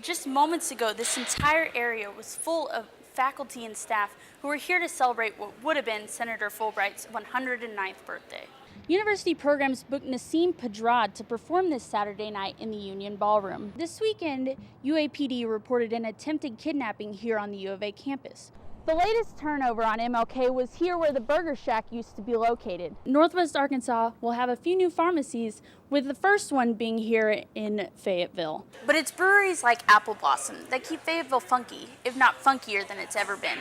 Just moments ago, this entire area was full of faculty and staff who were here to celebrate what would have been Senator Fulbright's 109th birthday. University programs booked Nasim Pedrad to perform this Saturday night in the Union Ballroom. This weekend, UAPD reported an attempted kidnapping here on the U of A campus. The latest turnover on MLK was here where the Burger Shack used to be located. Northwest Arkansas will have a few new pharmacies, with the first one being here in Fayetteville. But it's breweries like Apple Blossom that keep Fayetteville funky, if not funkier than it's ever been.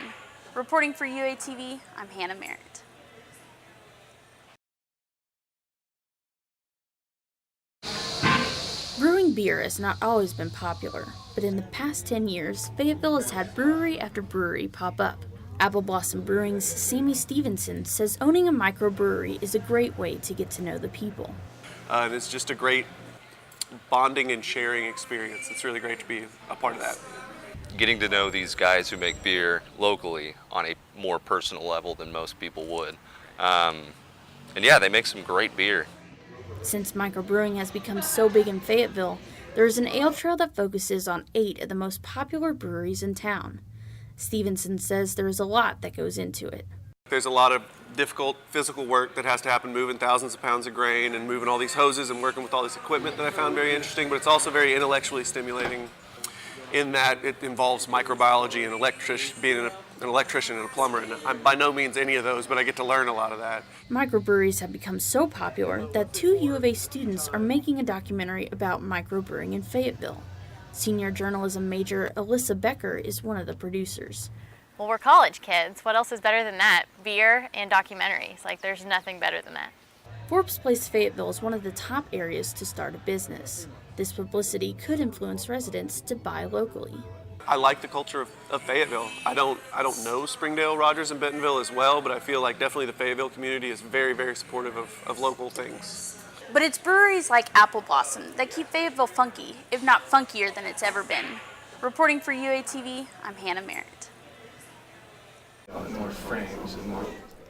Reporting for UATV, I'm Hannah Merritt. Brewing beer has not always been popular, but in the past 10 years, Fayetteville has had brewery after brewery pop up. Apple Blossom Brewing's Sammy Stevenson says owning a microbrewery is a great way to get to know the people. And it's just a great bonding and sharing experience. It's really great to be a part of that. Getting to know these guys who make beer locally on a more personal level than most people would. And yeah, they make some great beer. Since microbrewing has become so big in Fayetteville, there is an ale trail that focuses on 8 of the most popular breweries in town. Stevenson says there is a lot that goes into it. There's a lot of difficult physical work that has to happen, moving thousands of pounds of grain and moving all these hoses and working with all this equipment that I found very interesting, but it's also very intellectually stimulating in that it involves microbiology and being an electrician and a plumber, and I'm by no means any of those, but I get to learn a lot of that. Microbreweries have become so popular that 2 U of A students are making a documentary about microbrewing in Fayetteville. Senior journalism major Alyssa Becker is one of the producers. Well, we're college kids. What else is better than that? Beer and documentaries. Like, there's nothing better than that. Forbes placed Fayetteville as one of the top areas to start a business. This publicity could influence residents to buy locally. I like the culture of Fayetteville. I don't know Springdale, Rogers, and Bentonville as well, but I feel like definitely the Fayetteville community is very, very supportive of local things. But it's breweries like Apple Blossom that keep Fayetteville funky, if not funkier than it's ever been. Reporting for UATV, I'm Hannah Merritt. More frames and more.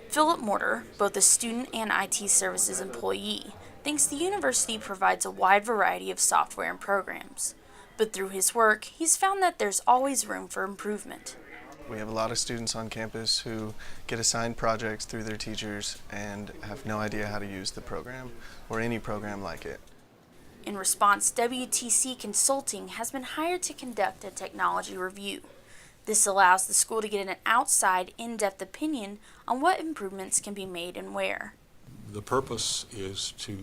Philip Mortar, both a student and IT services employee, thinks the university provides a wide variety of software and programs. But through his work, he's found that there's always room for improvement. We have a lot of students on campus who get assigned projects through their teachers and have no idea how to use the program or any program like it. In response, WTC Consulting has been hired to conduct a technology review. This allows the school to get an outside, in-depth opinion on what improvements can be made and where. The purpose is to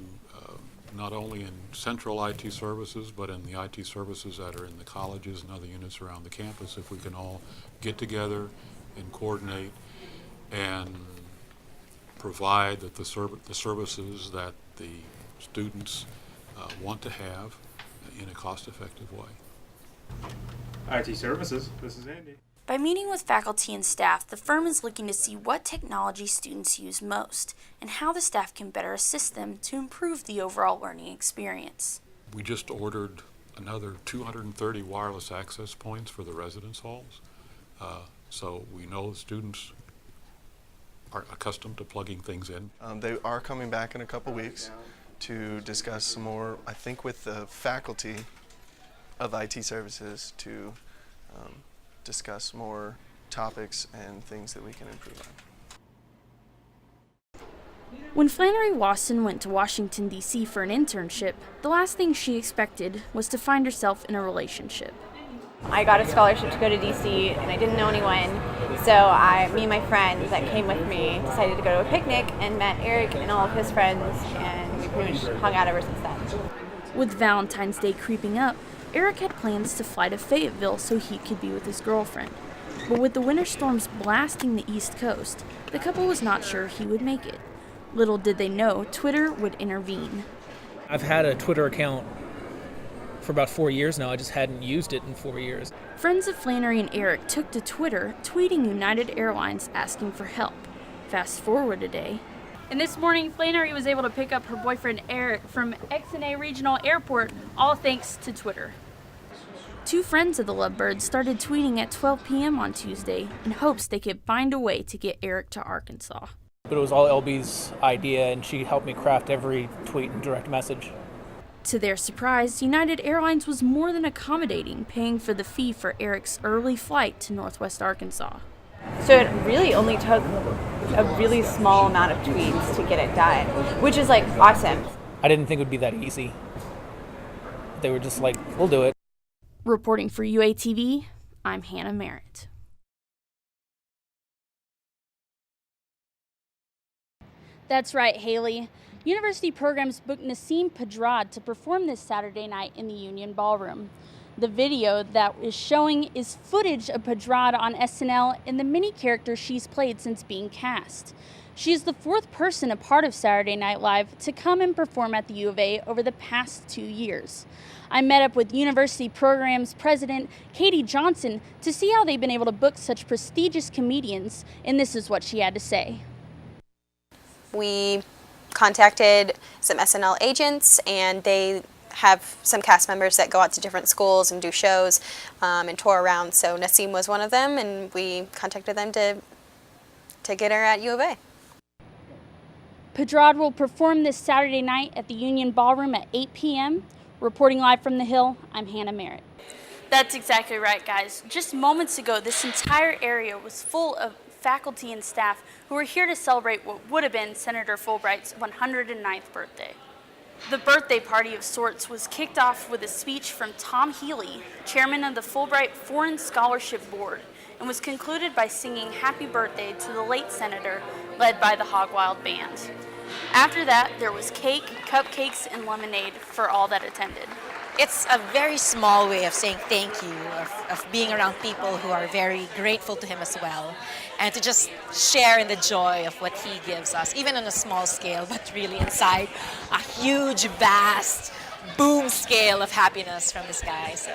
not only in central IT services, but in the IT services that are in the colleges and other units around the campus, if we can all get together and coordinate and provide that the services that the students want to have in a cost-effective way. IT services, this is Andy. By meeting with faculty and staff, the firm is looking to see what technology students use most and how the staff can better assist them to improve the overall learning experience. We just ordered another 230 wireless access points for the residence halls. So we know students are accustomed to plugging things in. They are coming back in a couple weeks to discuss some more, I think with the faculty of IT services, to discuss more topics and things that we can improve on. When Flannery Wasson went to Washington, D.C. for an internship, the last thing she expected was to find herself in a relationship. I got a scholarship to go to DC and I didn't know anyone, so me and my friend that came with me decided to go to a picnic and met Eric and all of his friends, and we pretty much hung out ever since then. With Valentine's Day creeping up, Eric had plans to fly to Fayetteville so he could be with his girlfriend. But with the winter storms blasting the East Coast, the couple was not sure he would make it. Little did they know Twitter would intervene. I've had a Twitter account for about 4 years now. I just hadn't used it in 4 years. Friends of Flannery and Eric took to Twitter, tweeting United Airlines asking for help. Fast forward a day. And this morning, Flannery was able to pick up her boyfriend Eric from XNA Regional Airport, all thanks to Twitter. 2 friends of the Lovebirds started tweeting at 12 p.m. on Tuesday in hopes they could find a way to get Eric to Arkansas. But it was all LB's idea, and she helped me craft every tweet and direct message. To their surprise, United Airlines was more than accommodating, paying for the fee for Eric's early flight to Northwest Arkansas. So it really only took a really small amount of tweets to get it done, which is like awesome. I didn't think it would be that easy. They were just like, we'll do it. Reporting for UATV, I'm Hannah Merritt. That's right, Haley. University programs booked Nasim Pedrad to perform this Saturday night in the Union Ballroom. The video that is showing is footage of Pedrad on SNL and the many characters she's played since being cast. She is the fourth person a part of Saturday Night Live to come and perform at the U of A over the past 2 years. I met up with University Programs President Katie Johnson to see how they've been able to book such prestigious comedians, and this is what she had to say. We contacted some SNL agents, and they have some cast members that go out to different schools and do shows and tour around. So Nasim was one of them, and we contacted them to get her at U of A. Pedrad will perform this Saturday night at the Union Ballroom at 8 p.m. Reporting live from the Hill, I'm Hannah Merritt. That's exactly right, guys. Just moments ago, this entire area was full of faculty and staff who were here to celebrate what would have been Senator Fulbright's 109th birthday. The birthday party of sorts was kicked off with a speech from Tom Healy, chairman of the Fulbright Foreign Scholarship Board, and was concluded by singing Happy Birthday to the late senator, led by the Hog Wild Band. After that, there was cake, cupcakes, and lemonade for all that attended. It's a very small way of saying thank you, of being around people who are very grateful to him as well, and to just share in the joy of what he gives us, even on a small scale, but really inside a huge, vast, boom scale of happiness from this guy. So.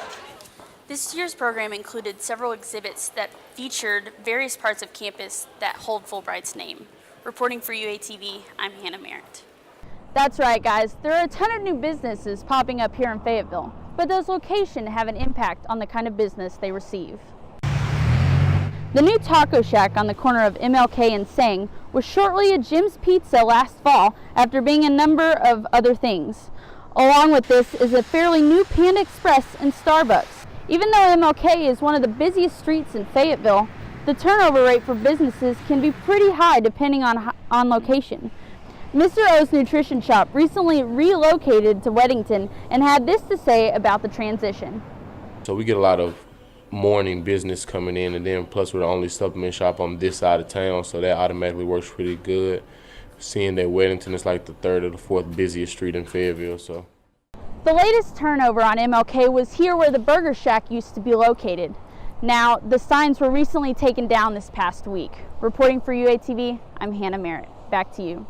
This year's program included several exhibits that featured various parts of campus that hold Fulbright's name. Reporting for UATV, I'm Hannah Merritt. That's right, guys. There are a ton of new businesses popping up here in Fayetteville, but those locations have an impact on the kind of business they receive. The new taco shack on the corner of MLK and Sang was shortly a Jim's Pizza last fall after being a number of other things. Along with this is a fairly new Panda Express and Starbucks. Even though MLK is one of the busiest streets in Fayetteville, the turnover rate for businesses can be pretty high depending on location. Mr. O's Nutrition Shop recently relocated to Weddington and had this to say about the transition. So we get a lot of morning business coming in, and then plus we're the only supplement shop on this side of town, so that automatically works pretty good. Seeing that Weddington is like the third or the fourth busiest street in Fayetteville. So the latest turnover on MLK was here where the Burger Shack used to be located. Now, the signs were recently taken down this past week. Reporting for UATV, I'm Hannah Merritt. Back to you.